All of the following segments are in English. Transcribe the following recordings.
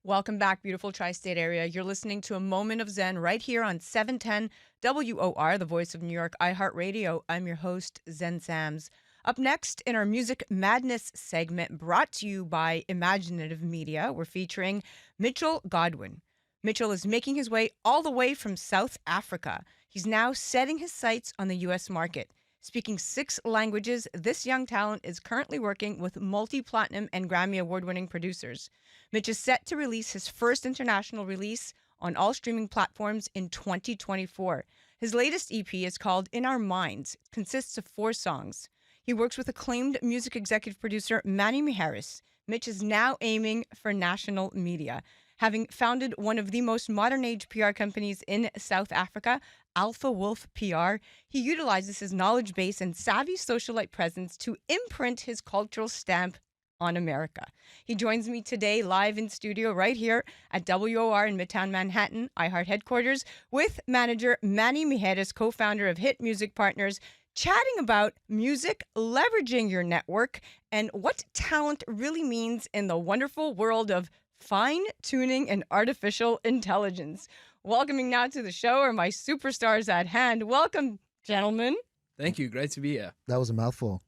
Welcome back, beautiful tri-state area. You're listening to A Moment of Zen right here on 710 WOR, the voice of New York, iHeartRadio. I'm your host, Zen Sams. Up next in our Music Madness segment, brought to you by Imaginative Media, we're featuring Mitchell Godwin. Mitchell is making his way all the way from South Africa. He's now setting his sights on the U.S. market. Speaking 6 languages, this young talent is currently working with multi-platinum and Grammy award-winning producers. Mitch is set to release his first international release on all streaming platforms in 2024. His latest EP is called In Our Minds. It consists of 4 songs. He works with acclaimed music executive producer Manny Mijares. Mitch is now aiming for national media. Having founded one of the most modern-age PR companies in South Africa, Alpha Wolf PR, he utilizes his knowledge base and savvy socialite presence to imprint his cultural stamp on America. He joins me today live in studio right here at WOR in Midtown Manhattan, iHeart headquarters, with manager Manny Mijares, co-founder of Hit Music Partners, chatting about music, leveraging your network, and what talent really means in the wonderful world of fine-tuning and artificial intelligence. Welcoming now to the show are my superstars at hand. Welcome, gentlemen. Thank you. Great to be here. That was a mouthful.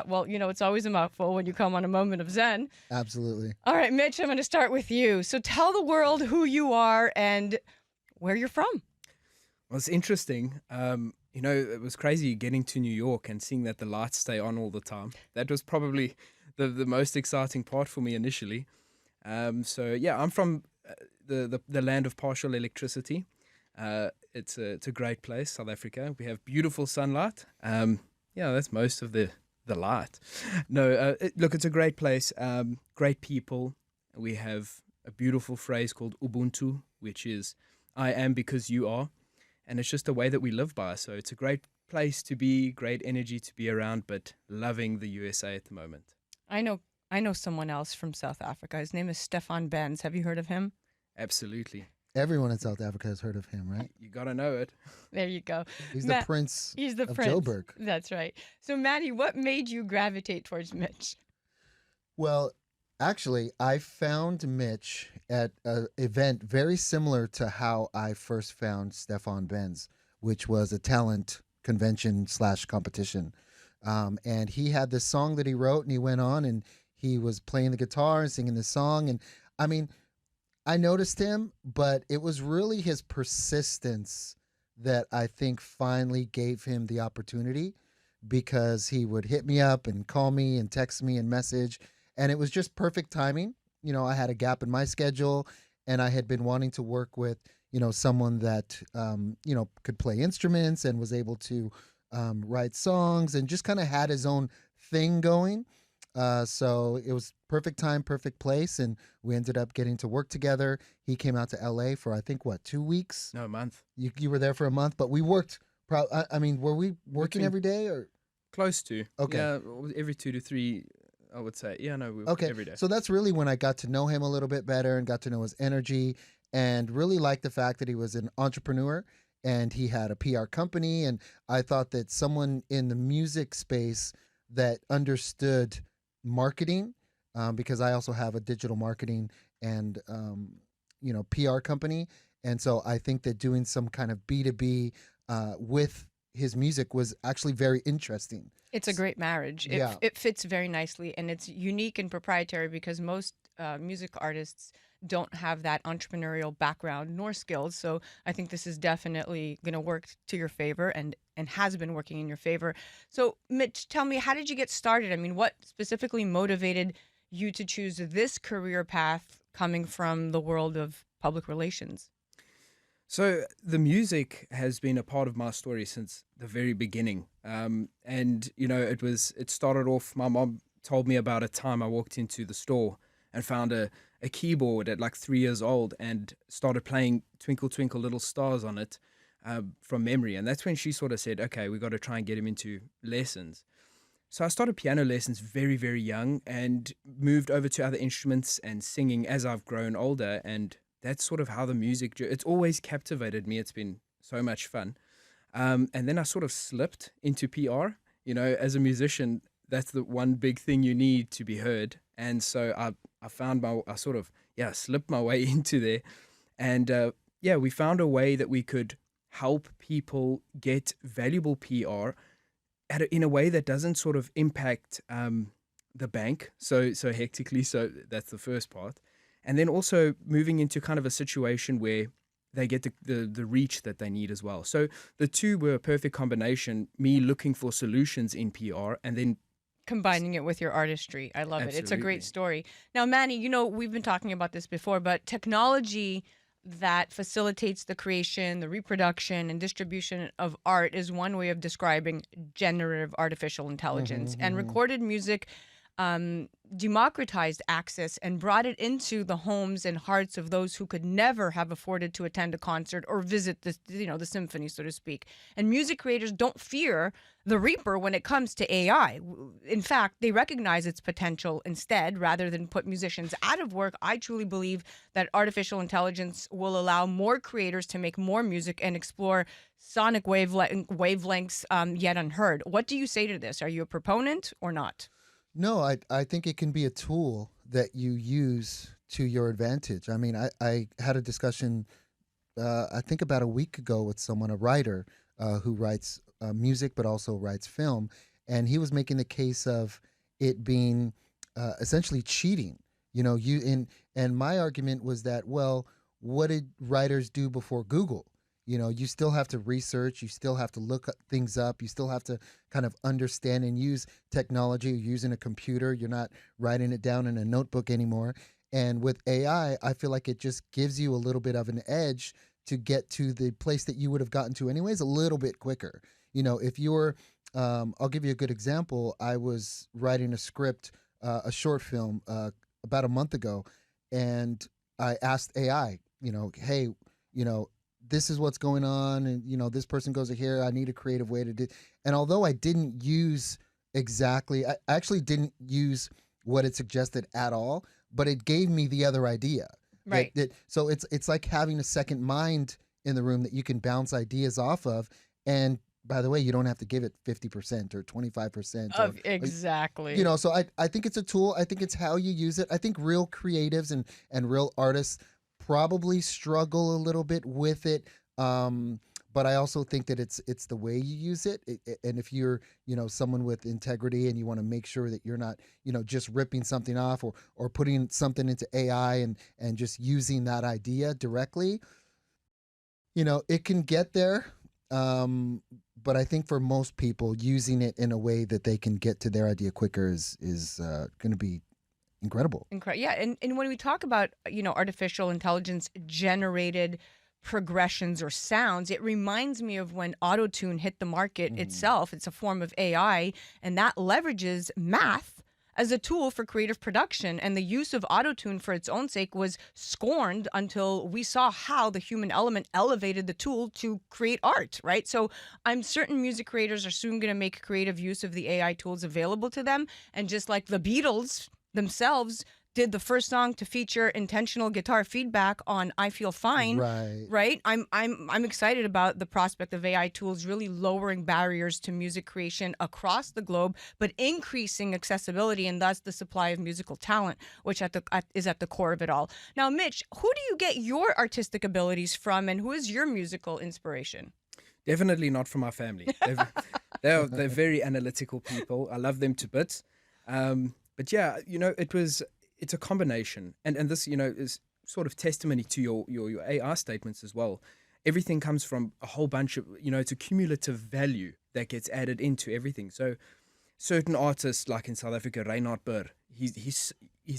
Well, it's always a mouthful when you come on A Moment of Zen. Absolutely. All right, Mitch, I'm going to start with you. So tell the world who you are and where you're from. Well, it's interesting. It was crazy getting to New York and seeing that the lights stay on all the time. That was probably the most exciting part for me initially. I'm from the land of partial electricity. It's a great place, South Africa. We have beautiful sunlight. That's most of the light. No, it's a great place. Great people. We have a beautiful phrase called Ubuntu, which is "I am because you are," and it's just a way that we live by. So it's a great place to be, great energy to be around, but loving the USA at the moment. I know someone else from South Africa. His name is Stefan Benz. Have you heard of him? Absolutely. Everyone in South Africa has heard of him, right? You got to know it. There you go. He's the prince He's the of prince. Joburg. That's right. So, Manny, what made you gravitate towards Mitch? Well, actually, I found Mitch at an event very similar to how I first found Stefan Benz, which was a talent convention / competition. And he had this song that he wrote, and he went on and he was playing the guitar and singing the song. And I mean, I noticed him, but it was really his persistence that I think finally gave him the opportunity, because he would hit me up and call me and text me and message. And it was just perfect timing. I had a gap in my schedule, and I had been wanting to work with, someone that, could play instruments and was able to write songs and just kind of had his own thing going. So it was perfect time, perfect place, and we ended up getting to work together. He came out to LA for, I think, 2 weeks? No, a month. You were there for a month, but we worked. Were we working every day or close to? Okay. Yeah, every 2 to 3, I would say. Yeah, no, we work every day. So that's really when I got to know him a little bit better and got to know his energy, and really liked the fact that he was an entrepreneur and he had a PR company. And I thought that someone in the music space that understood marketing, because I also have a digital marketing and PR company, and so I think that doing some kind of B2B with his music was actually very interesting. It's a great marriage. It fits very nicely, and it's unique and proprietary because most music artists don't have that entrepreneurial background nor skills. So I think this is definitely going to work to your favor and has been working in your favor. So Mitch, tell me, how did you get started? I mean, what specifically motivated you to choose this career path coming from the world of public relations? So the music has been a part of my story since the very beginning. It started off, my mom told me about a time I walked into the store and found a keyboard at like 3 years old and started playing Twinkle Twinkle Little Stars on it from memory. And that's when she sort of said, okay, we got to try and get him into lessons. So I started piano lessons very, very young and moved over to other instruments and singing as I've grown older. And that's sort of how the music, it's always captivated me. It's been so much fun. And then I sort of slipped into PR. As a musician, that's the one big thing you need to be heard. And so I slipped my way into there. And we found a way that we could help people get valuable PR in a way that doesn't sort of impact the bank so hectically. So that's the first part. And then also moving into kind of a situation where they get the reach that they need as well. So the two were a perfect combination, me looking for solutions in PR and then combining it with your artistry. I love it. It's a great story. Now, Manny, we've been talking about this before, but technology that facilitates the creation, the reproduction, and distribution of art is one way of describing generative artificial intelligence. And recorded music democratized access and brought it into the homes and hearts of those who could never have afforded to attend a concert or visit the symphony, so to speak. And music creators don't fear the reaper when it comes to AI. In fact, they recognize its potential instead, rather than put musicians out of work. I truly believe that artificial intelligence will allow more creators to make more music and explore sonic wavelengths yet unheard. What do you say to this? Are you a proponent or not? No, I think it can be a tool that you use to your advantage. I mean, I had a discussion, I think about a week ago with someone, a writer who writes music but also writes film, and he was making the case of it being essentially cheating. And my argument was that, well, what did writers do before Google? You still have to research, you still have to look things up, you still have to kind of understand and use technology. You're using a computer, you're not writing it down in a notebook anymore. And with AI, I feel like it just gives you a little bit of an edge to get to the place that you would have gotten to anyways a little bit quicker. If you're, I'll give you a good example. I was writing a script, a short film about a month ago, and I asked AI, hey, this is what's going on, and this person goes here, I need a creative way to do. And although I didn't use I actually didn't use what it suggested at all, but it gave me the other idea. Right. So it's like having a second mind in the room that you can bounce ideas off of. And by the way, you don't have to give it 50% or 25%. Exactly. So I think it's a tool. I think it's how you use it. I think real creatives and real artists probably struggle a little bit with it, but I also think that it's the way you use it. And if you're someone with integrity and you want to make sure that you're not just ripping something off or putting something into AI and just using that idea directly, it can get there. But I think for most people, using it in a way that they can get to their idea quicker is going to be incredible. Yeah, and when we talk about artificial intelligence generated progressions or sounds, it reminds me of when autotune hit the market itself. It's a form of AI, and that leverages math as a tool for creative production. And the use of autotune for its own sake was scorned until we saw how the human element elevated the tool to create art, right? So I'm certain music creators are soon going to make creative use of the AI tools available to them. And just like the Beatles themselves did the first song to feature intentional guitar feedback on I Feel Fine, right? I'm excited about the prospect of AI tools really lowering barriers to music creation across the globe, but increasing accessibility and thus the supply of musical talent, which is at the core of it all. Now, Mitch, who do you get your artistic abilities from, and who is your musical inspiration? Definitely not from my family. They're very analytical people. I love them to bits. But yeah, it's a combination. And this, is sort of testimony to your AR statements as well. Everything comes from a whole bunch of, it's a cumulative value that gets added into everything. So certain artists, like in South Africa, Reinhard Burr, his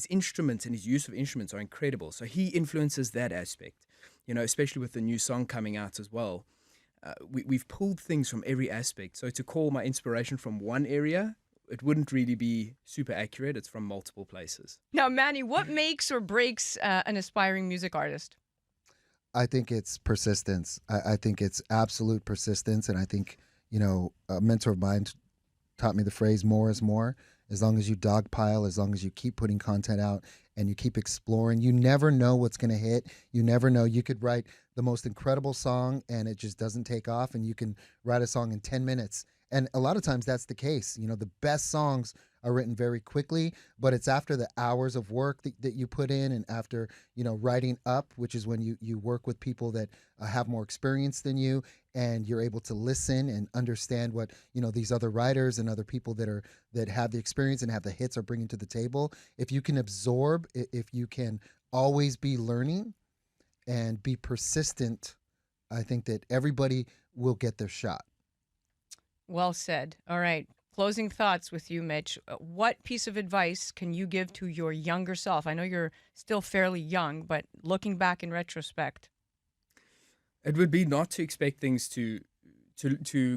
instruments and his use of instruments are incredible. So he influences that aspect, especially with the new song coming out as well. We've pulled things from every aspect. So to call my inspiration from one area, it wouldn't really be super accurate. It's from multiple places. Now, Manny, what makes or breaks an aspiring music artist? I think it's persistence. I think it's absolute persistence. And I think, a mentor of mine taught me the phrase more is more. As long as you dogpile, as long as you keep putting content out and you keep exploring, you never know what's going to hit. You never know. You could write the most incredible song and it just doesn't take off. And you can write a song in 10 minutes And a lot of times that's the case. The best songs are written very quickly, but it's after the hours of work that you put in, and after, writing up, which is when you work with people that have more experience than you, and you're able to listen and understand what, these other writers and other people that have the experience and have the hits are bringing to the table. If you can absorb, if you can always be learning and be persistent, I think that everybody will get their shot. Well said. All right. Closing thoughts with you, Mitch. What piece of advice can you give to your younger self? I know you're still fairly young, but looking back in retrospect. It would be not to expect things to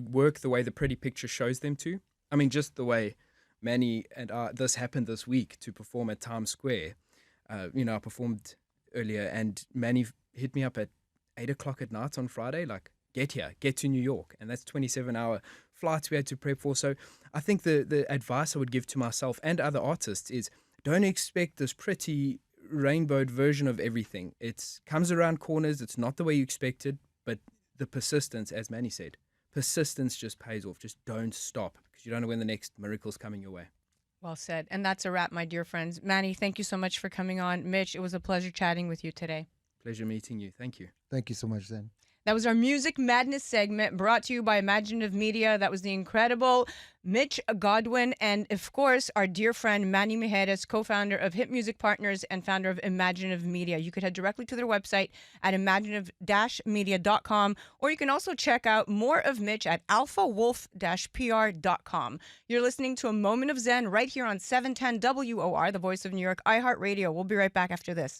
work the way the pretty picture shows them to. I mean, just the way Manny and this happened this week to perform at Times Square. I performed earlier, and Manny hit me up at 8 o'clock at night on Friday, like, get here, get to New York. And that's 27-hour flights we had to prep for. So I think the advice I would give to myself and other artists is, don't expect this pretty rainbowed version of everything. It comes around corners. It's not the way you expected, but the persistence, as Manny said, persistence just pays off. Just don't stop, because you don't know when the next miracle's coming your way. Well said. And that's a wrap, my dear friends. Manny, thank you so much for coming on. Mitch, it was a pleasure chatting with you today. Pleasure meeting you. Thank you. Thank you so much, Zen. That was our Music Madness segment, brought to you by Imaginative Media. That was the incredible Mitch Godwin, and of course, our dear friend Manny Mijares, co-founder of Hit Music Partners and founder of Imaginative Media. You could head directly to their website at imaginative-media.com, or you can also check out more of Mitch at alphawolf-pr.com. You're listening to A Moment of Zen right here on 710 WOR, the voice of New York, iHeartRadio. We'll be right back after this.